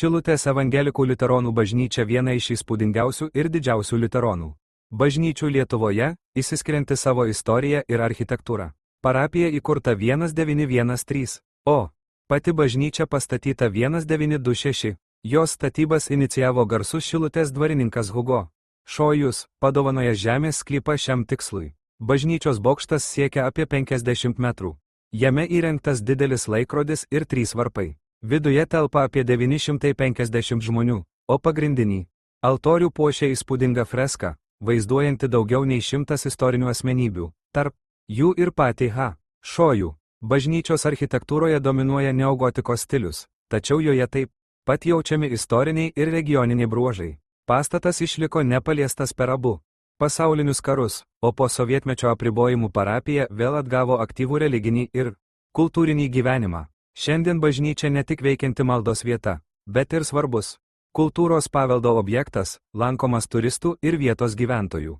Šilutės evangelikų liuteronų bažnyčia viena iš įspūdingiausių ir didžiausių liuteronų bažnyčių Lietuvoje, išsiskirianti savo istoriją ir architektūrą. Parapija įkurta 1913, o pati bažnyčia pastatyta 1926. Jos statybas inicijavo garsus Šilutės dvarininkas Hugo Šojus, padovanojęs žemės sklypą šiam tikslui. Bažnyčios bokštas siekia apie 50 metrų. Jame įrengtas didelis laikrodis ir 3 varpai. Viduje telpa apie 950 žmonių, o pagrindinį altorių puošia įspūdinga freska, vaizduojanti daugiau nei 100 istorinių asmenybių, tarp jų ir patį H. Šojų. Bažnyčios architektūroje dominuoja neogotikos stilius, tačiau joje taip pat jaučiami istoriniai ir regioniniai bruožai. Pastatas išliko nepaliestas per abu pasaulinius karus, o po sovietmečio apribojimų parapija vėl atgavo aktyvų religinį ir kultūrinį gyvenimą. Šiandien bažnyčia ne tik veikianti maldos vieta, bet ir svarbus kultūros paveldo objektas, lankomas turistų ir vietos gyventojų.